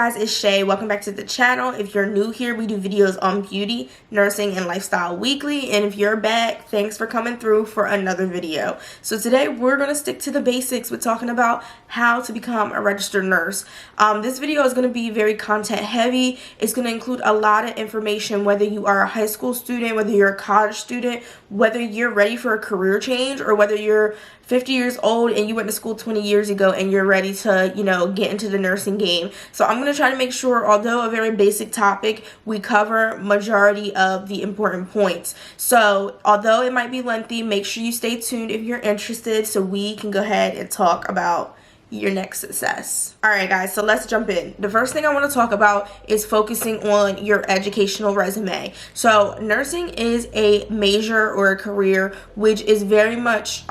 guys, it's Shay. Welcome back to the channel. If you're new here, we do videos on beauty, nursing, and lifestyle weekly. And if you're back, thanks for coming through for another video. So today we're going to stick to the basics with talking about how to become a registered nurse. This video is going to be very content heavy. It's going to include a lot of information, whether you are a high school student, whether you're a college student, whether you're ready for a career change, or whether you're 50 years old and you went to school 20 years ago and you're ready to, get into the nursing game. So I'm going to try to make sure, although a very basic topic, we cover majority of the important points. So although it might be lengthy, make sure you stay tuned if you're interested so we can go ahead and talk about your next success. Alright guys, so let's jump in. The first thing I want to talk about is focusing on your educational resume. So nursing is a major or a career which is very much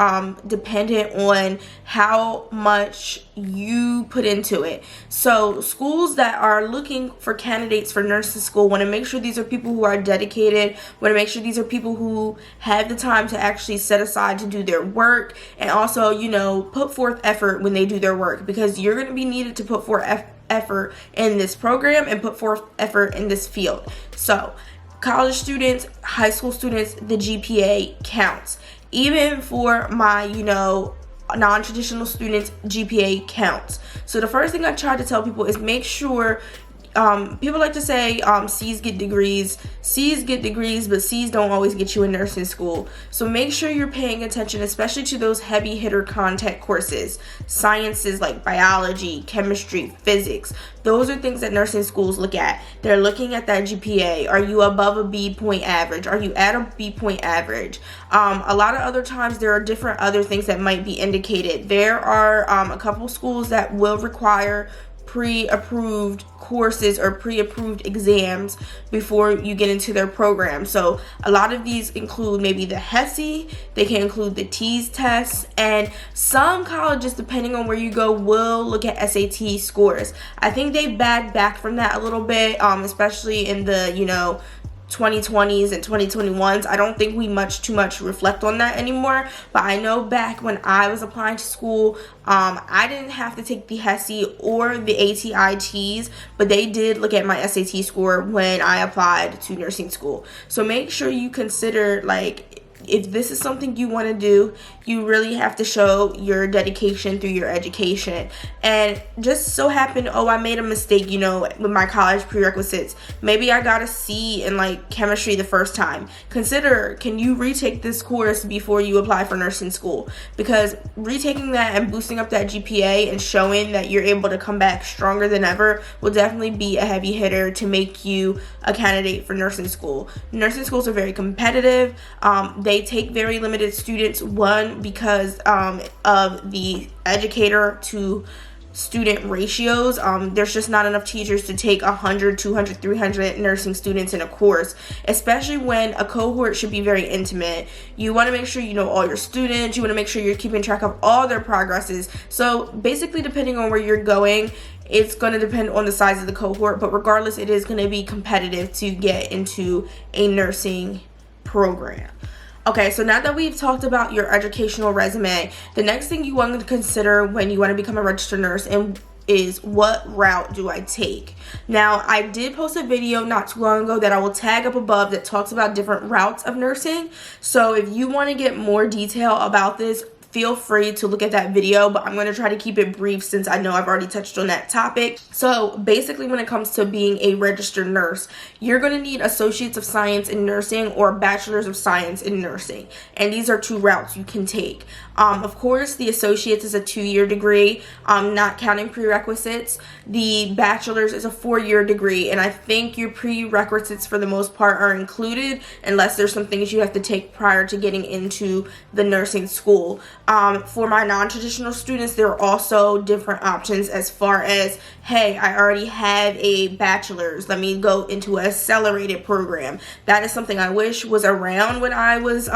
dependent on how much you put into it. So schools that are looking for candidates for nursing school want to make sure these are people who are dedicated, want to make sure these are people who have the time to actually set aside to do their work, and also, put forth effort when they do their work, because you're going to be needed to put forth effort in this program and put forth effort in this field. So college students, high school students, the GPA counts. Even for my, non-traditional students, GPA counts. So the first thing I try to tell people is make sure, people like to say C's get degrees, but C's don't always get you in nursing school. So make sure you're paying attention, especially to those heavy hitter content courses, sciences like biology, chemistry, physics. Those are things that nursing schools look at. They're looking at that GPA. Are you above a B point average? Are you at a B point average? A lot of other times there are different other things that might be indicated. There are a couple schools that will require pre-approved courses or pre-approved exams before you get into their program. So a lot of these include maybe the HESI, they can include the TEAS tests, and some colleges, depending on where you go, will look at SAT scores. I think they back from that a little bit, especially in the 2020s and 2021s. I don't think we too much reflect on that anymore, but I know back when I was applying to school, I didn't have to take the HESI or the ATITs, but they did look at my SAT score when I applied to nursing school. So make sure you consider, if this is something you want to do, you really have to show your dedication through your education. And just so happened, I made a mistake, with my college prerequisites. Maybe I got a C in chemistry the first time. Consider, can you retake this course before you apply for nursing school? Because retaking that and boosting up that GPA and showing that you're able to come back stronger than ever will definitely be a heavy hitter to make you a candidate for nursing school. Nursing schools are very competitive. They take very limited students, one, because of the educator to student ratios. There's just not enough teachers to take 100, 200, 300 nursing students in a course, especially when a cohort should be very intimate. You want to make sure you know all your students. You want to make sure you're keeping track of all their progresses. So basically, depending on where you're going, it's going to depend on the size of the cohort, but regardless, it is going to be competitive to get into a nursing program. Okay, so now that we've talked about your educational resume, the next thing you want to consider when you want to become a registered nurse is what route do I take? Now, I did post a video not too long ago that I will tag up above that talks about different routes of nursing. So if you want to get more detail about this, feel free to look at that video, but I'm going to try to keep it brief since I know I've already touched on that topic. So basically, when it comes to being a registered nurse, you're going to need Associates of Science in Nursing or Bachelors of Science in Nursing. And these are two routes you can take. Of course, the Associates is a 2-year degree, not counting prerequisites. The Bachelor's is a 4-year degree, and I think your prerequisites for the most part are included unless there's some things you have to take prior to getting into the nursing school. For my non-traditional students, there are also different options as far as, hey, I already have a bachelor's, let me go into an accelerated program. That is something I wish was around when I was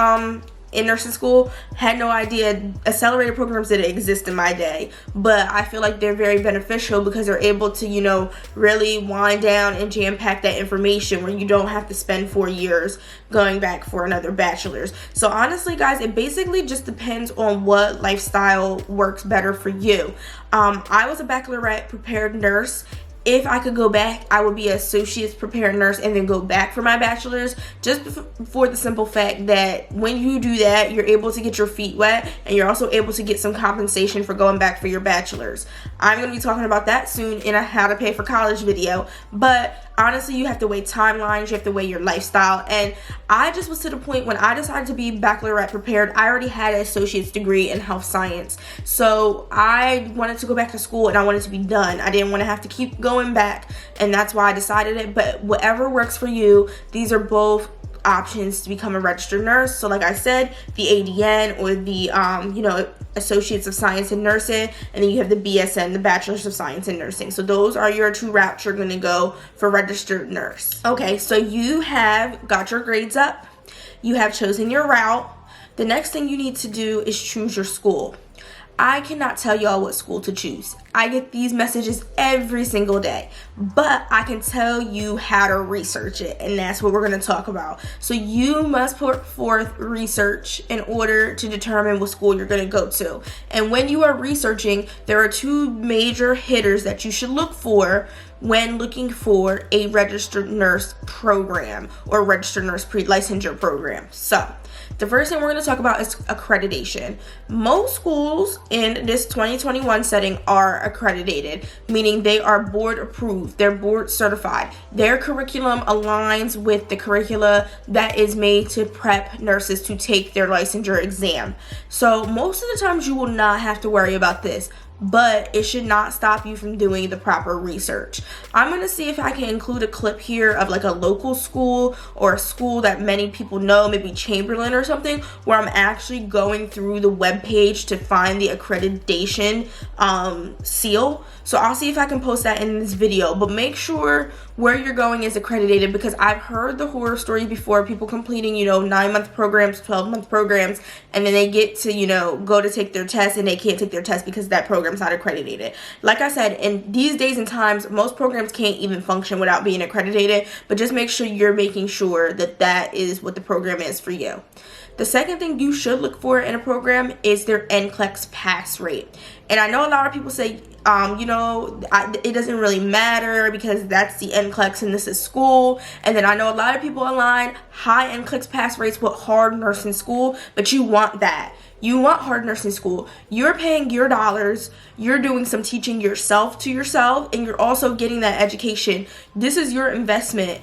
in nursing school. Had no idea accelerated programs didn't exist in my day, but I feel like they're very beneficial because they're able to really wind down and jam pack that information where you don't have to spend 4 years going back for another bachelor's. So honestly guys, it basically just depends on what lifestyle works better for you. I was a baccalaureate prepared nurse if I could go back, I would be an associate's prepared nurse and then go back for my bachelor's, just for the simple fact that when you do that, you're able to get your feet wet and you're also able to get some compensation for going back for your bachelor's. I'm going to be talking about that soon in a how to pay for college video, but honestly, you have to weigh timelines, you have to weigh your lifestyle, and I just was to the point when I decided to be baccalaureate prepared, I already had an associate's degree in health science, so I wanted to go back to school and I wanted to be done. I didn't want to have to keep going back, and that's why I decided it. But whatever works for you, these are both options to become a registered nurse. So like I said, the ADN or the Associates of Science in Nursing, and then you have the BSN, the Bachelor's of Science in Nursing. So those are your two routes you're going to go for registered nurse. Okay, so you have got your grades up, you have chosen your route. The next thing you need to do is choose your school. I cannot tell y'all what school to choose. I get these messages every single day, but I can tell you how to research it, and that's what we're going to talk about. So you must put forth research in order to determine what school you're going to go to. And when you are researching, there are two major hitters that you should look for when looking for a registered nurse program or registered nurse pre-licensure program. So the first thing we're going to talk about is accreditation. Most schools in this 2021 setting are accredited, meaning they are board approved, they're board certified. Their curriculum aligns with the curricula that is made to prep nurses to take their licensure exam. So most of the times you will not have to worry about this, but it should not stop you from doing the proper research. I'm going to see if I can include a clip here of like a local school or a school that many people know, maybe Chamberlain or something, where I'm actually going through the webpage to find the accreditation seal. So I'll see if I can post that in this video, but make sure where you're going is accredited, because I've heard the horror story before, people completing 9-month programs, 12-month programs, and then they get to go to take their test and they can't take their test because that program's not accredited. Like I said, in these days and times, most programs can't even function without being accredited, but just make sure you're making sure that that is what the program is for you. The second thing you should look for in a program is their NCLEX pass rate. And I know a lot of people say, it doesn't really matter because that's the NCLEX and this is school. And then I know a lot of people align high NCLEX pass rates with hard nursing school, but you want that. You want hard nursing school. You're paying your dollars, you're doing some teaching yourself to yourself, and you're also getting that education. This is your investment.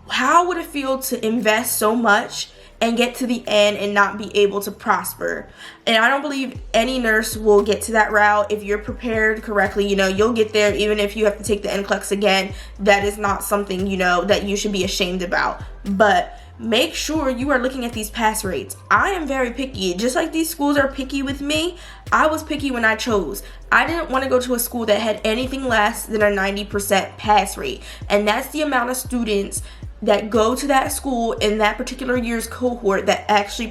How would it feel to invest so much and get to the end and not be able to prosper? And I don't believe any nurse will get to that route. If you're prepared correctly, you'll get there even if you have to take the NCLEX again. That is not something, that you should be ashamed about. But make sure you are looking at these pass rates. I am very picky. Just like these schools are picky with me, I was picky when I chose. I didn't want to go to a school that had anything less than a 90% pass rate. And that's the amount of students that go to that school in that particular year's cohort that actually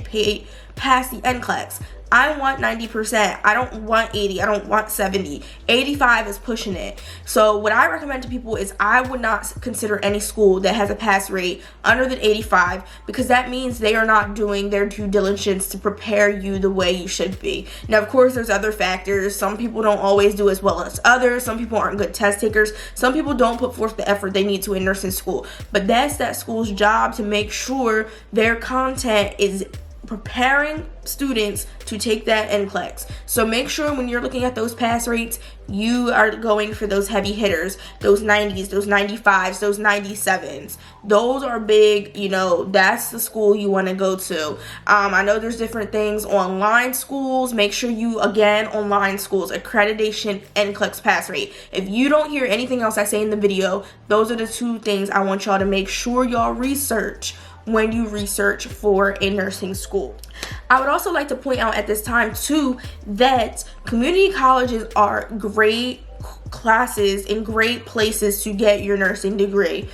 pass the NCLEX. I want 90%. I don't want 80. I don't want 70. 85 is pushing it. So what I recommend to people is I would not consider any school that has a pass rate under than 85, because that means they are not doing their due diligence to prepare you the way you should be. Now, of course, there's other factors. Some people don't always do as well as others. Some people aren't good test takers. Some people don't put forth the effort they need to in nursing school. But that's that school's job to make sure their content is preparing students to take that NCLEX. So make sure when you're looking at those pass rates, you are going for those heavy hitters, those 90s, those 95s, those 97s. Those are big, that's the school you want to go to. I know there's different things. Online schools, make sure online schools, accreditation, NCLEX pass rate. If you don't hear anything else I say in the video, those are the two things I want y'all to make sure y'all research when you research for a nursing school. I would also like to point out at this time too that community colleges are great classes and great places to get your nursing degree.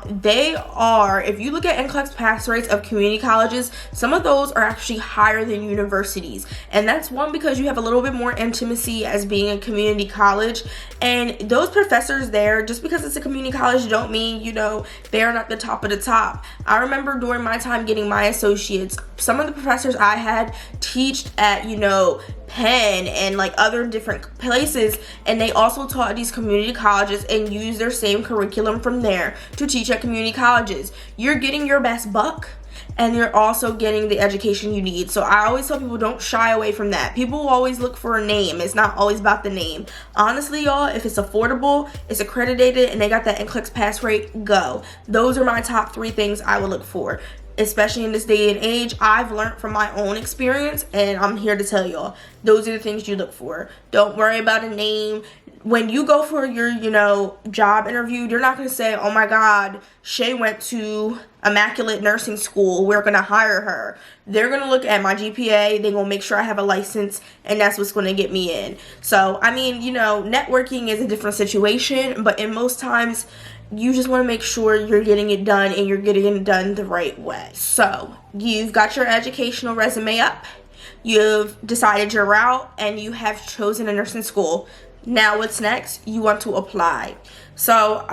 They are, if you look at NCLEX pass rates of community colleges, some of those are actually higher than universities. And that's one, because you have a little bit more intimacy as being a community college. And those professors there, just because it's a community college, don't mean, you know, they're not the top of the top. I remember during my time getting my associates, some of the professors I had teached at, you know, Penn and like other different places, and they also taught at these community colleges and used their same curriculum from there to teach at community colleges. You're getting your best buck, and you're also getting the education you need. So I always tell people, don't shy away from that. People will always look for a name. It's not always about the name. Honestly, y'all, if it's affordable, it's accredited, and they got that NCLEX pass rate, go. Those are my top 3 things I would look for. Especially in this day and age, I've learned from my own experience, and I'm here to tell y'all, those are the things you look for. Don't worry about a name. When you go for your, you know, job interview, you're not going to say, oh my God, Shay went to Immaculate Nursing School, we're going to hire her. They're going to look at my GPA, they're going to make sure I have a license, and that's what's going to get me in. So, I mean, you know, networking is a different situation, but in most times, you just want to make sure you're getting it done, and you're getting it done the right way. So, you've got your educational resume up, you've decided your route, and you have chosen a nursing school. Now what's next? You want to apply. So,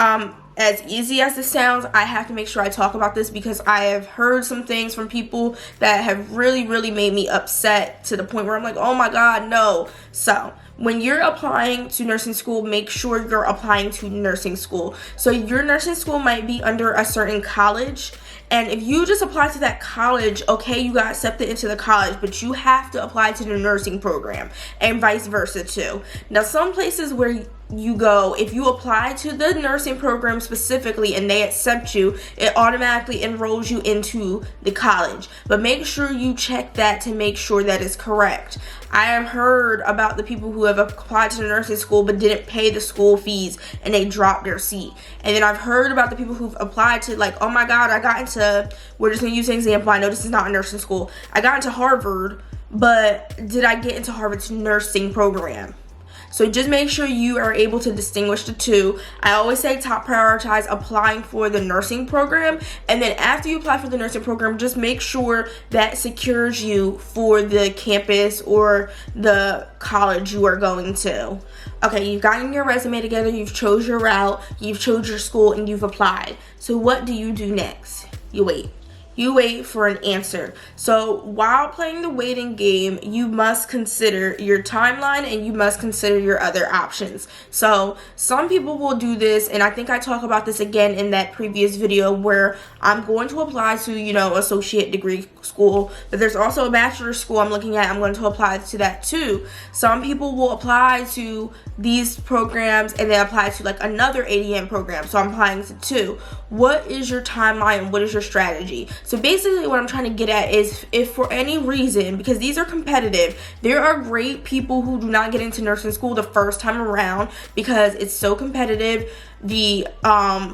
as easy as this sounds, I have to make sure I talk about this because I have heard some things from people that have really, really made me upset to the point where I'm like, oh my God, no. So, when you're applying to nursing school, make sure you're applying to nursing school. So your nursing school might be under a certain college, and if you just apply to that college, okay, you got accepted into the college, but you have to apply to the nursing program, and vice versa too. Now, some places where you go, if you apply to the nursing program specifically and they accept you, it automatically enrolls you into the college. But make sure you check that to make sure that is correct. I have heard about the people who have applied to the nursing school but didn't pay the school fees and they dropped their seat. And then I've heard about the people who've applied to, like, oh my God, I got into, we're just gonna use an example, I know this is not a nursing school, I got into Harvard, but did I get into Harvard's nursing program? So just make sure you are able to distinguish the two. I always say top prioritize applying for the nursing program, and then after you apply for the nursing program, just make sure that secures you for the campus or the college you are going to. Okay, you've gotten your resume together, you've chose your route, you've chose your school, and you've applied. So what do you do next? You wait. You wait for an answer. So while playing the waiting game, you must consider your timeline and you must consider your other options. So some people will do this, and I think I talk about this again in that previous video, where I'm going to apply to, you know, associate degree school, but there's also a bachelor's school I'm looking at. I'm going to apply to that too. Some people will apply to these programs and then apply to like another ADN program. So I'm applying to 2. What is your timeline and what is your strategy? So basically what I'm trying to get at is, if for any reason, because these are competitive, there are great people who do not get into nursing school the first time around because it's so competitive. The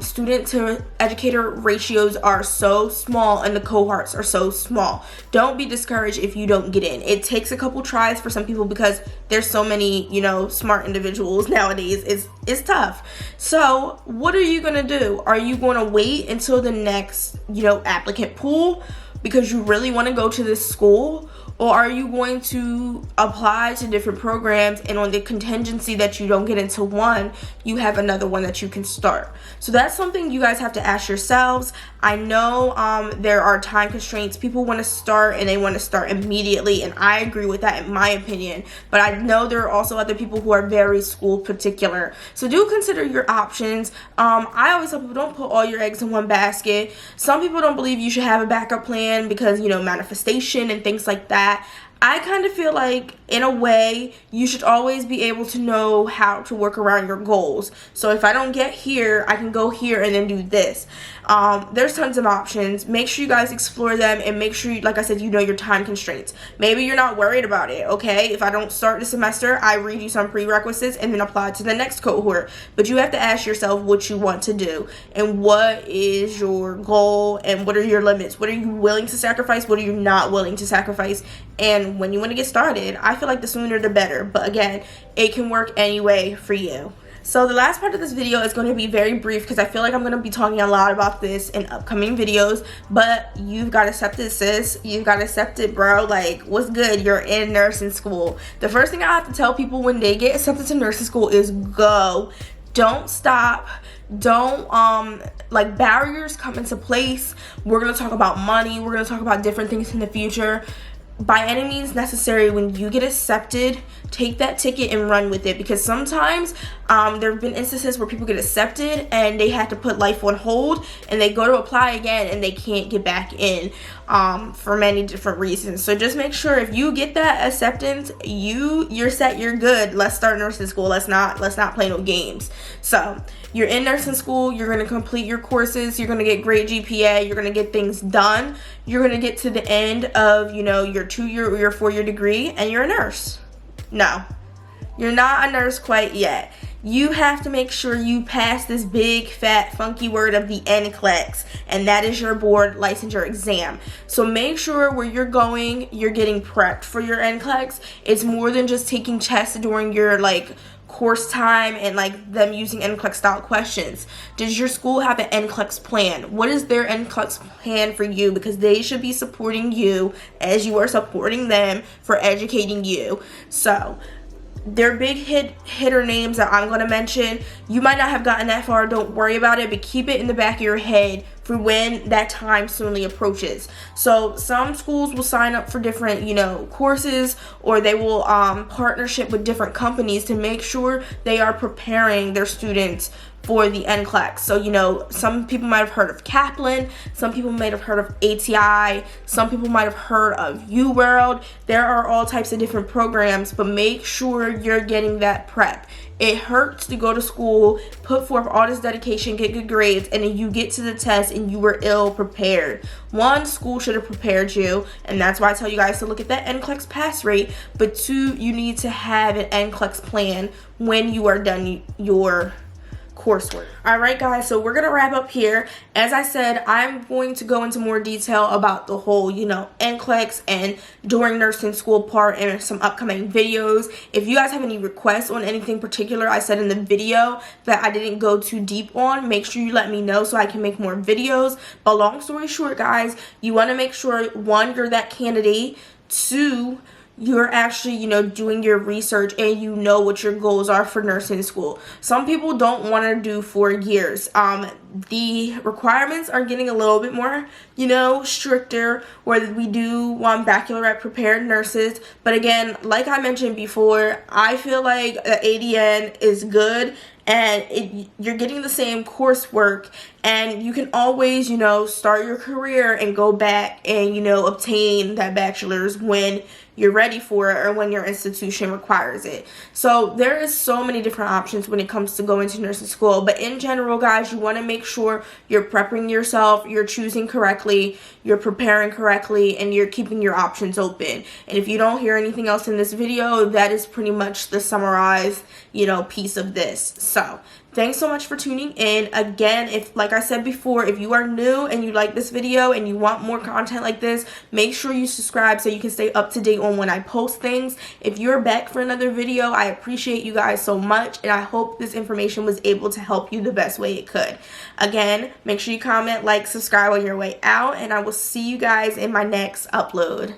student to educator ratios are so small and the cohorts are so small. Don't be discouraged if you don't get in. It takes a couple tries for some people because there's so many, you know, smart individuals nowadays. It's tough. So what are you gonna do? Are you gonna wait until the next, you know, applicant pool because you really want to go to this school? Or are you going to apply to different programs, and on the contingency that you don't get into one, you have another one that you can start? So that's something you guys have to ask yourselves. I know there are time constraints. People want to start and they want to start immediately, and I agree with that in my opinion. But I know there are also other people who are very school particular. So do consider your options. I always tell people, don't put all your eggs in one basket. Some people don't believe you should have a backup plan because, you know, manifestation and things like that. I kind of feel like, in a way, you should always be able to know how to work around your goals. So if I don't get here, I can go here and then do this. There's tons of options. Make sure you guys explore them, and make sure, like I said, you know your time constraints. Maybe you're not worried about it, okay? If I don't start the semester, I read you some prerequisites and then apply to the next cohort. But you have to ask yourself what you want to do and what is your goal and what are your limits. What are you willing to sacrifice? What are you not willing to sacrifice? And when you want to get started, I feel like the sooner the better. But again, it can work any way for you. So the last part of this video is going to be very brief because I feel like I'm going to be talking a lot about this in upcoming videos, but you've got to accept it, sis. You've got to accept it, bro. Like, what's good? You're in nursing school. The first thing I have to tell people when they get accepted to nursing school is go. Don't stop. Don't like, barriers come into place. We're going to talk about money. We're going to talk about different things in the future. By any means necessary, when you get accepted, take that ticket and run with it, because sometimes there have been instances where people get accepted and they have to put life on hold and they go to apply again and they can't get back in for many different reasons. So just make sure if you get that acceptance, you're set, you're good. Let's start nursing school. Let's not play no games. So you're in nursing school, you're going to complete your courses, you're going to get great GPA, you're going to get things done, you're going to get to the end of, you know, your 2-year or your 4-year degree, and you're a nurse. No, you're not a nurse quite yet. You have to make sure you pass this big, fat, funky word of the NCLEX, and that is your board licensure exam. So make sure where you're going, you're getting prepped for your NCLEX. It's more than just taking tests during your, like, course time and like them using NCLEX style questions. Does your school have an NCLEX plan? What is their NCLEX plan for you? Because they should be supporting you as you are supporting them for educating you. So they're big hitter names that I'm going to mention. You might not have gotten that far, don't worry about it, but keep it in the back of your head for when that time soonly approaches. So some schools will sign up for different, you know, courses, or they will partnership with different companies to make sure they are preparing their students for the NCLEX. So, you know, some people might have heard of Kaplan, some people might have heard of ATI, some people might have heard of UWorld. There are all types of different programs, but make sure you're getting that prep. It hurts to go to school, put forth all this dedication, get good grades, and then you get to the test and you were ill prepared. One, school should have prepared you, and that's why I tell you guys to look at that NCLEX pass rate. But two, you need to have an NCLEX plan when you are done your coursework. All right, guys, so we're gonna wrap up here. As I said, I'm going to go into more detail about the whole, you know, NCLEX and during nursing school part in some upcoming videos. If you guys have any requests on anything particular I said in the video that I didn't go too deep on, make sure you let me know so I can make more videos. But long story short, guys, you want to make sure, one, you're that candidate, two, you're actually, you know, doing your research and you know what your goals are for nursing school. Some people don't want to do 4 years. The requirements are getting a little bit more, you know, stricter, where we do want baccalaureate prepared nurses. But again, like I mentioned before, I feel like the ADN is good, and you're getting the same coursework, and you can always, you know, start your career and go back and, you know, obtain that bachelor's when you're ready for it or when your institution requires it. So there is so many different options when it comes to going to nursing school. But in general, guys, you want to make sure you're prepping yourself, you're choosing correctly, you're preparing correctly, and you're keeping your options open. And if you don't hear anything else in this video, that is pretty much the summarized, you know, piece of this. So thanks so much for tuning in. Again, if, like I said before, if you are new and you like this video and you want more content like this, make sure you subscribe so you can stay up to date on when I post things. If you're back for another video, I appreciate you guys so much, and I hope this information was able to help you the best way it could. Again, make sure you comment, like, subscribe on your way out, and I will see you guys in my next upload.